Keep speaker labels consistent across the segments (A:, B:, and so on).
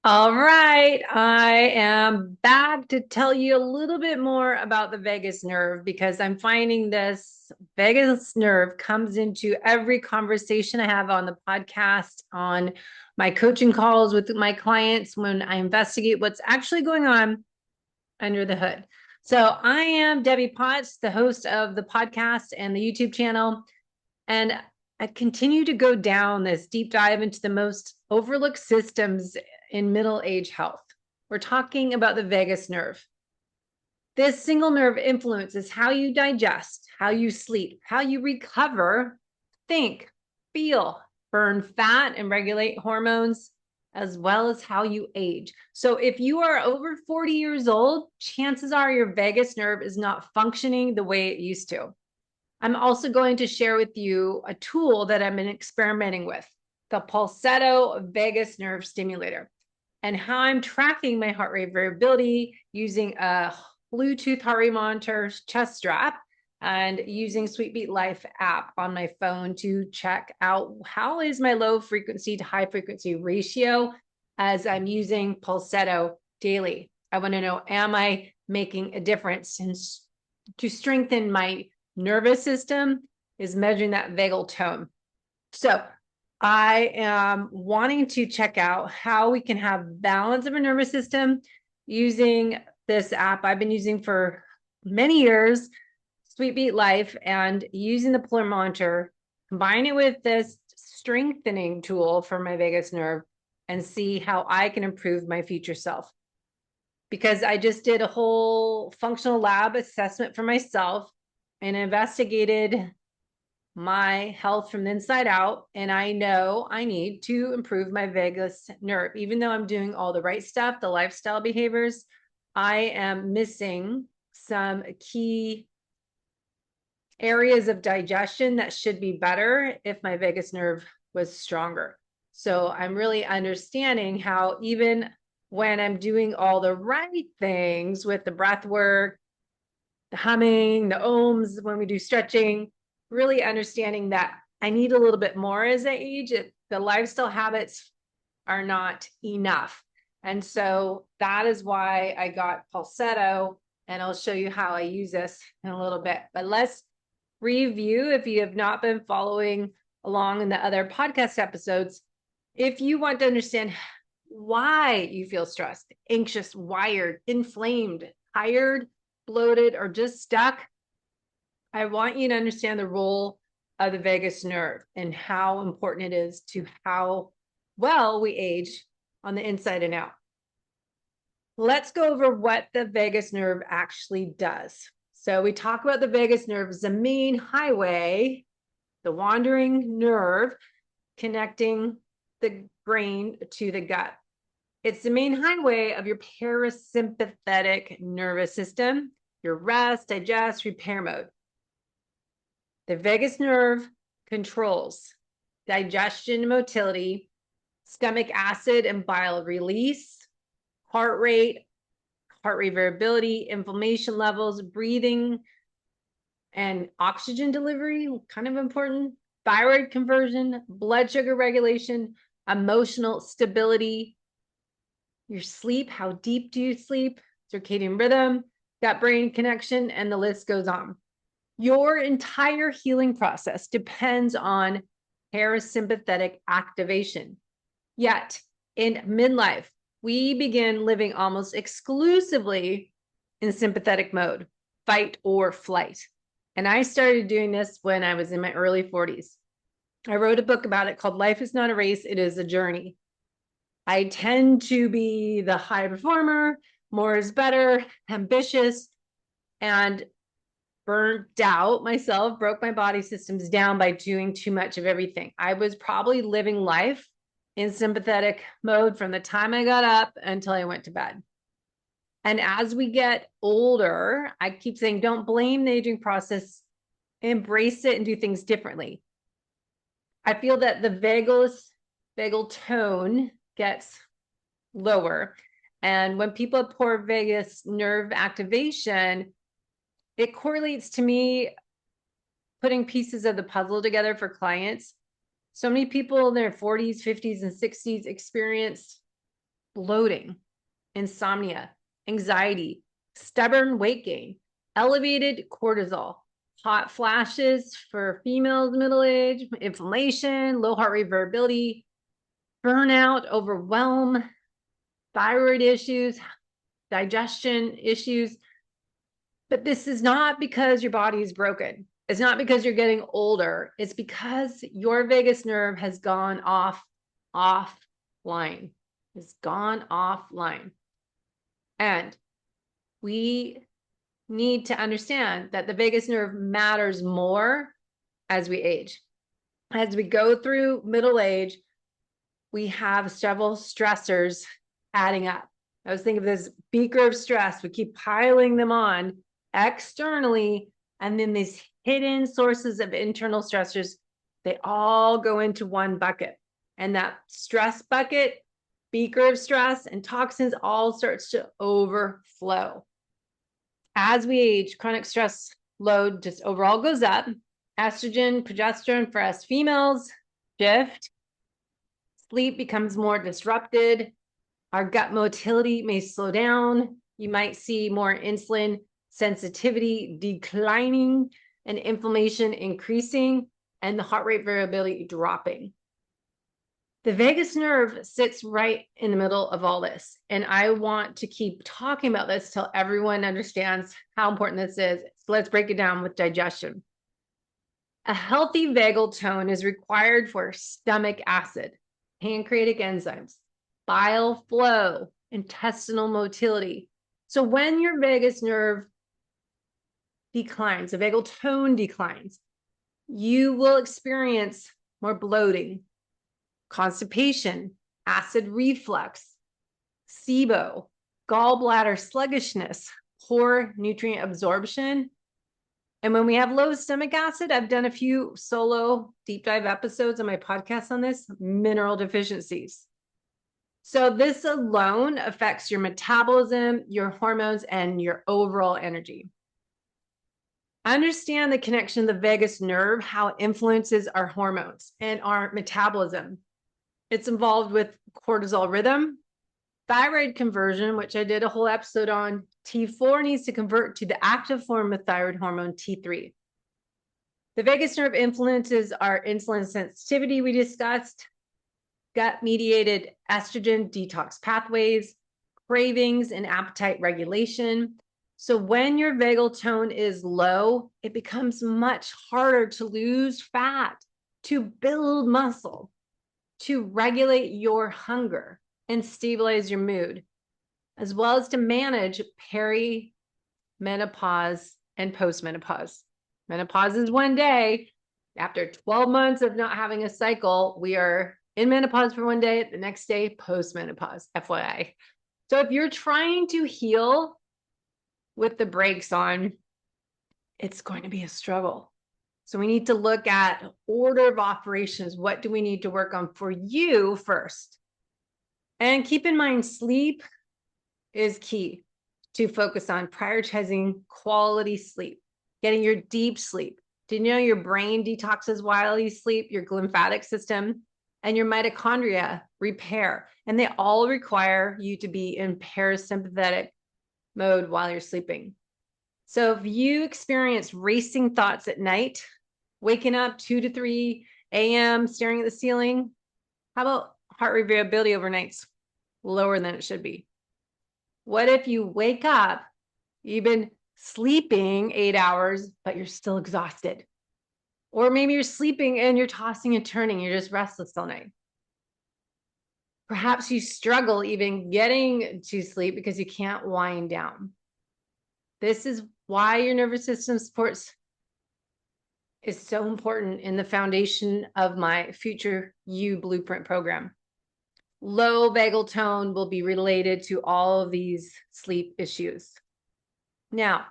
A: All right, I am back to tell you a little bit more about the vagus nerve because I'm finding this vagus nerve comes into every conversation I have on the podcast, on my coaching calls with my clients when I investigate what's actually going on under the hood. So I am Debbie Potts, the host of the podcast and the YouTube channel, and I continue to go down this deep dive into the most overlooked systems in middle age health. We're talking about the vagus nerve. This single nerve influences how you digest, how you sleep, how you recover, think, feel, burn fat, and regulate hormones, as well as how you age. So if you are over 40 years old, chances are your vagus nerve is not functioning the way it used to. I'm also going to share with you a tool that I've been experimenting with, the Pulsetto vagus nerve stimulator, and how I'm tracking my heart rate variability using a Bluetooth heart rate monitor chest strap and using SweetBeat Life app on my phone to check out how is my low frequency to high frequency ratio as I'm using Pulsetto daily. I want to know, am I making a difference? And to strengthen my nervous system is measuring that vagal tone. So I am wanting to check out how we can have balance of a nervous system using this app I've been using for many years, SweetBeat Life, and using the Polar monitor, combine it with this strengthening tool for my vagus nerve and see how I can improve my future self. Because I just did a whole functional lab assessment for myself and investigated my health from the inside out. And I know I need to improve my vagus nerve. Even though I'm doing all the right stuff, the lifestyle behaviors, I am missing some key areas of digestion that should be better if my vagus nerve was stronger. So I'm really understanding how even when I'm doing all the right things with the breath work, the humming, the ohms, when we do stretching, really understanding that I need a little bit more as I age. The lifestyle habits are not enough. And so that is why I got Pulsetto, and I'll show you how I use this in a little bit. But let's review, if you have not been following along in the other podcast episodes, if you want to understand why you feel stressed, anxious, wired, inflamed, tired, bloated, or just stuck, I want you to understand the role of the vagus nerve and how important it is to how well we age on the inside and out. Let's go over what the vagus nerve actually does. So we talk about the vagus nerve as the main highway, the wandering nerve connecting the brain to the gut. It's the main highway of your parasympathetic nervous system, your rest, digest, repair mode. The vagus nerve controls digestion, motility, stomach acid and bile release, heart rate variability, inflammation levels, breathing, and oxygen delivery, kind of important, thyroid conversion, blood sugar regulation, emotional stability, your sleep, how deep do you sleep, circadian rhythm, gut-brain connection, and the list goes on. Your entire healing process depends on parasympathetic activation. Yet, in midlife, we begin living almost exclusively in sympathetic mode, fight or flight. And I started doing this when I was in my early 40s. I wrote a book about it called Life is Not a Race, It is a Journey. I tend to be the high performer, more is better, ambitious, and burnt out myself, broke my body systems down by doing too much of everything. I was probably living life in sympathetic mode from the time I got up until I went to bed. And as we get older, I keep saying, don't blame the aging process, embrace it and do things differently. I feel that the vagal tone gets lower. And when people have poor vagus nerve activation, it correlates to me putting pieces of the puzzle together for clients. So many people in their 40s, 50s, and 60s experience bloating, insomnia, anxiety, stubborn weight gain, elevated cortisol, hot flashes for females middle age, inflammation, low heart rate variability, burnout, overwhelm, thyroid issues, digestion issues. But this is not because your body is broken. It's not because you're getting older. It's because your vagus nerve has gone offline. It's gone offline. And we need to understand that the vagus nerve matters more as we age. As we go through middle age, we have several stressors adding up. I was thinking of this beaker of stress. We keep piling them on externally, and then these hidden sources of internal stressors, they all go into one bucket. And that stress bucket, beaker of stress and toxins all starts to overflow. As we age, chronic stress load just overall goes up. Estrogen, progesterone for us females shift. Sleep becomes more disrupted. Our gut motility may slow down. You might see more insulin sensitivity declining and inflammation increasing and the heart rate variability dropping. The vagus nerve sits right in the middle of all this. And I want to keep talking about this till everyone understands how important this is. So let's break it down with digestion. A healthy vagal tone is required for stomach acid, pancreatic enzymes, bile flow, intestinal motility. So when your vagus nerve declines, the vagal tone declines, you will experience more bloating, constipation, acid reflux, SIBO, gallbladder sluggishness, poor nutrient absorption. And when we have low stomach acid, I've done a few solo deep dive episodes on my podcast on this, mineral deficiencies. So this alone affects your metabolism, your hormones, and your overall energy. Understand the connection of the vagus nerve, how it influences our hormones and our metabolism. It's involved with cortisol rhythm, thyroid conversion, which I did a whole episode on. T4 needs to convert to the active form of thyroid hormone, T3. The vagus nerve influences our insulin sensitivity, we discussed, gut-mediated estrogen detox pathways, cravings, and appetite regulation. So when your vagal tone is low, it becomes much harder to lose fat, to build muscle, to regulate your hunger and stabilize your mood, as well as to manage perimenopause and postmenopause. Menopause is one day. After 12 months of not having a cycle, we are in menopause for one day, the next day, postmenopause, FYI. So if you're trying to heal with the brakes on, it's going to be a struggle. So we need to look at order of operations. What do we need to work on for you first? And keep in mind, sleep is key to focus on prioritizing quality sleep, getting your deep sleep. Did you know your brain detoxes while you sleep, your lymphatic system, and your mitochondria repair? And they all require you to be in parasympathetic mode while you're sleeping. So if you experience racing thoughts at night, waking up 2 to 3 a.m., staring at the ceiling, how about heart rate variability overnight's lower than it should be? What if you wake up, you've been sleeping 8 hours, but you're still exhausted? Or maybe you're sleeping and you're tossing and turning, you're just restless all night. Perhaps you struggle even getting to sleep because you can't wind down. This is why your nervous system supports is so important in the foundation of my FutureYou Blueprint program. Low vagal tone will be related to all of these sleep issues. Now,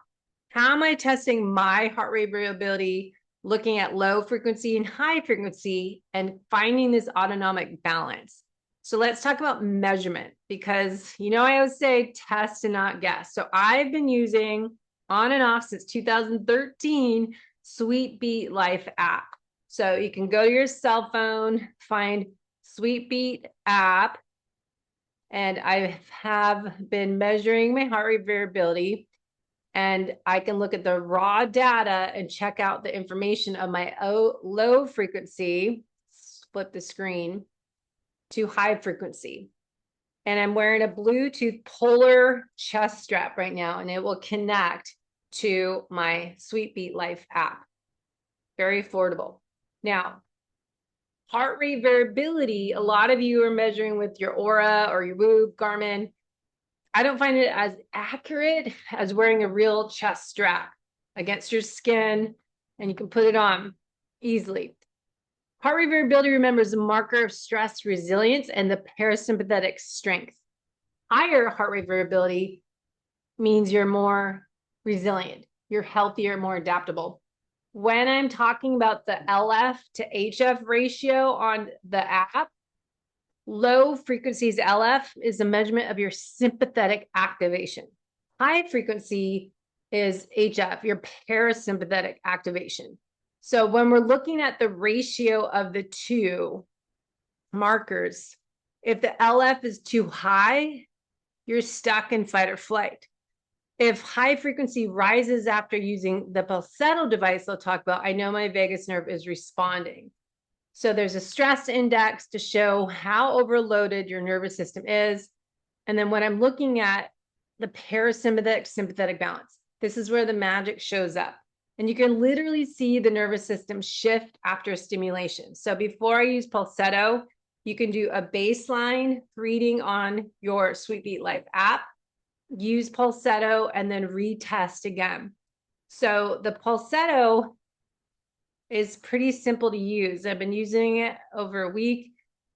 A: how am I testing my heart rate variability, looking at low frequency and high frequency and finding this autonomic balance? So let's talk about measurement, because I always say test and not guess. So I've been using on and off since 2013 SweetBeat Life app. So you can go to your cell phone, find SweetBeat app, And I have been measuring my heart rate variability, and I can look at the raw data and check out the information of my low frequency, flip the screen, to high frequency. And I'm wearing a Bluetooth Polar chest strap right now, and it will connect to my SweetBeat Life app. Very affordable. Now, heart rate variability, a lot of you are measuring with your Aura or your Whoop, Garmin. I don't find it as accurate as wearing a real chest strap against your skin, and you can put it on easily. Heart rate variability, remember, is a marker of stress resilience and the parasympathetic strength. Higher heart rate variability means you're more resilient, you're healthier, more adaptable. When I'm talking about the LF to HF ratio on the app, low frequencies LF is a measurement of your sympathetic activation. High frequency is HF, your parasympathetic activation. So when we're looking at the ratio of the two markers, if the LF is too high, you're stuck in fight or flight. If high frequency rises after using the Pulsetto device I'll talk about, I know my vagus nerve is responding. So there's a stress index to show how overloaded your nervous system is. And then when I'm looking at the parasympathetic sympathetic balance, this is where the magic shows up. And you can literally see the nervous system shift after stimulation. So before I use Pulsetto, you can do a baseline reading on your SweetBeat Life app, use Pulsetto, and then retest again. So the Pulsetto is pretty simple to use. I've been using it over a week,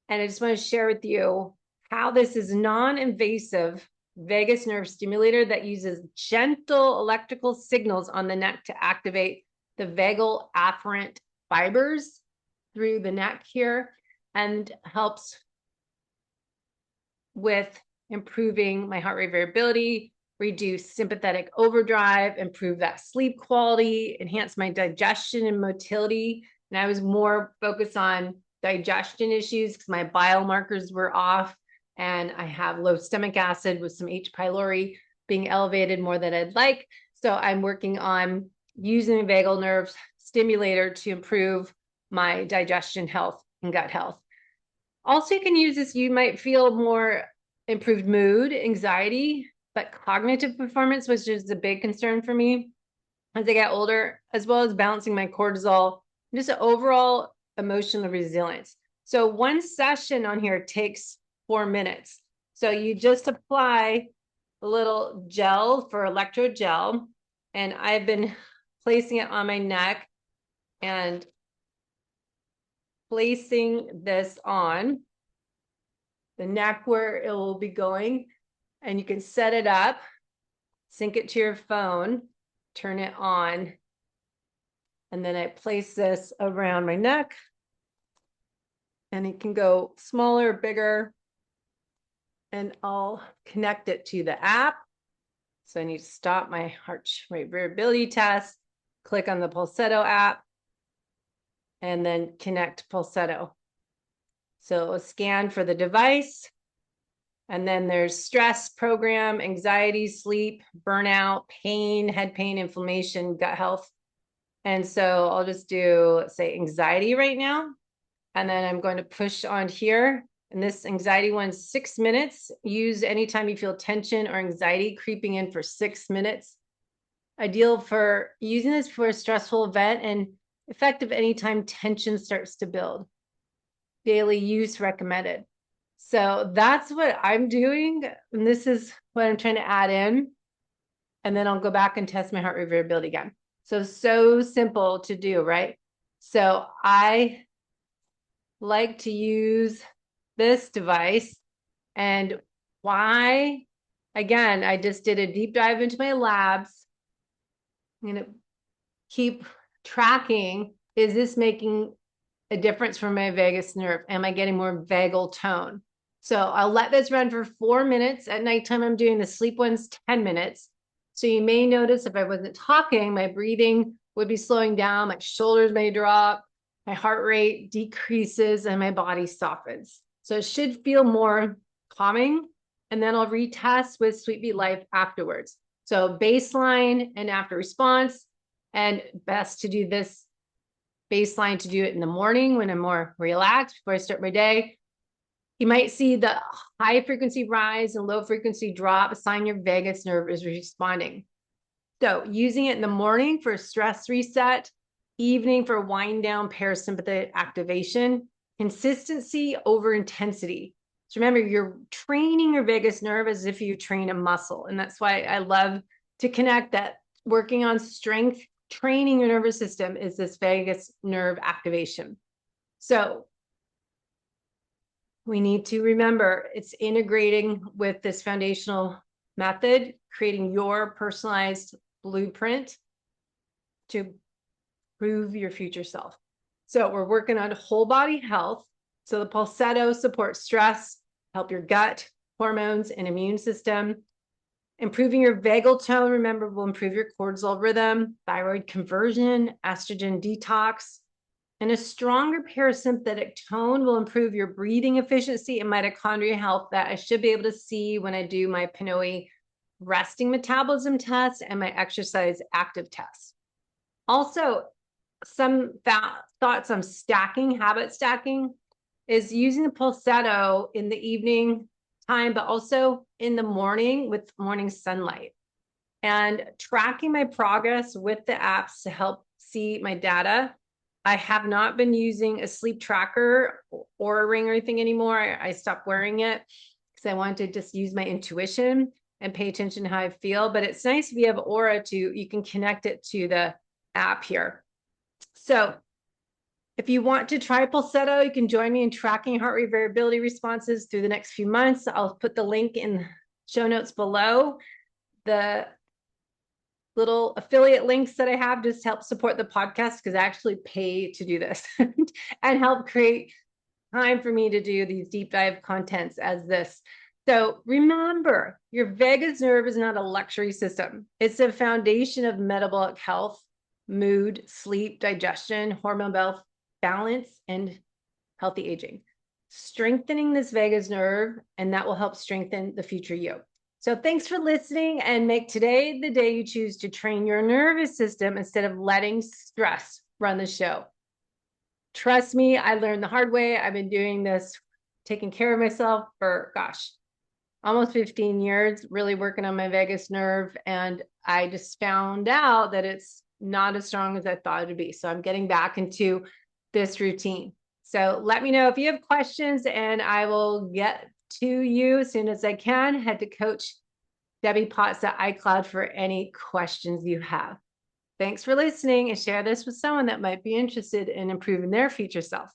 A: and I just want to share with you how this is non-invasive vagus nerve stimulator that uses gentle electrical signals on the neck to activate the vagal afferent fibers through the neck here, and helps with improving my heart rate variability, reduce sympathetic overdrive, improve that sleep quality, enhance my digestion and motility. And I was more focused on digestion issues because my biomarkers were off, and I have low stomach acid with some H. pylori being elevated more than I'd like. So I'm working on using the vagal nerve stimulator to improve my digestion health and gut health. Also, you can use this, you might feel more improved mood, anxiety, but cognitive performance, which is a big concern for me as I get older, as well as balancing my cortisol, and just an overall emotional resilience. So one session on here takes 4 minutes. So you just apply a little gel for electrode gel, and I've been placing it on my neck and placing this on the neck where it will be going, and you can set it up, sync it to your phone, turn it on, and then I place this around my neck, and it can go smaller, bigger, and I'll connect it to the app. So I need to stop my heart rate variability test, click on the Pulsetto app, and then connect Pulsetto. So a scan for the device, and then there's stress program, anxiety, sleep, burnout, pain, head pain, inflammation, gut health. And so I'll just do, say, anxiety right now. And then I'm going to push on here. And this anxiety one's 6 minutes. Use anytime you feel tension or anxiety creeping in for 6 minutes. Ideal for using this for a stressful event, and effective anytime tension starts to build. Daily use recommended. So that's what I'm doing. And this is what I'm trying to add in. And then I'll go back and test my heart rate variability again. So simple to do, right? So I like to use this device. And why? Again, I just did a deep dive into my labs. I'm going to keep tracking. Is this making a difference for my vagus nerve? Am I getting more vagal tone? So I'll let this run for 4 minutes. At nighttime, I'm doing the sleep ones 10 minutes. So you may notice if I wasn't talking, my breathing would be slowing down, my shoulders may drop, my heart rate decreases, and my body softens. So it should feel more calming and then I'll retest with SweetBeat Life afterwards. So baseline and after response, and best to do this baseline to do it in the morning when I'm more relaxed before I start my day. You might see the high frequency rise and low frequency drop, a sign your vagus nerve is responding. So using it in the morning for stress reset, evening for wind down parasympathetic activation, consistency over intensity. So remember, you're training your vagus nerve as if you train a muscle. And that's why I love to connect that working on strength, training your nervous system is this vagus nerve activation. So we need to remember it's integrating with this foundational method, creating your personalized blueprint to prove your future self. So we're working on whole body health. So the Pulsetto supports stress, help your gut, hormones, and immune system. Improving your vagal tone, remember, will improve your cortisol rhythm, thyroid conversion, estrogen detox. And a stronger parasympathetic tone will improve your breathing efficiency and mitochondrial health that I should be able to see when I do my Pinoy resting metabolism test and my exercise active test. Also, some thoughts on stacking, habit stacking, is using the Pulsetto in the evening time, but also in the morning with morning sunlight, and tracking my progress with the apps to help see my data. I have not been using a sleep tracker or a ring or anything anymore. I stopped wearing it because I wanted to just use my intuition and pay attention to how I feel. But it's nice if you have Aura you can connect it to the app here. So if you want to try Pulsetto, you can join me in tracking heart rate variability responses through the next few months. I'll put the link in show notes below. The little affiliate links that I have just help support the podcast because I actually pay to do this and help create time for me to do these deep dive contents as this. So remember, your vagus nerve is not a luxury system. It's a foundation of metabolic health, mood, sleep, digestion, hormone balance, and healthy aging. Strengthening this vagus nerve, and that will help strengthen the future you. So thanks for listening, and make today the day you choose to train your nervous system instead of letting stress run the show. Trust me, I learned the hard way. I've been doing this, taking care of myself for, gosh, almost 15 years, really working on my vagus nerve. And I just found out that it's not as strong as I thought it would be. So I'm getting back into this routine. So let me know if you have questions and I will get to you as soon as I can. Head to Coach Debbie Potts at iCloud for any questions you have. Thanks for listening, and share this with someone that might be interested in improving their future self.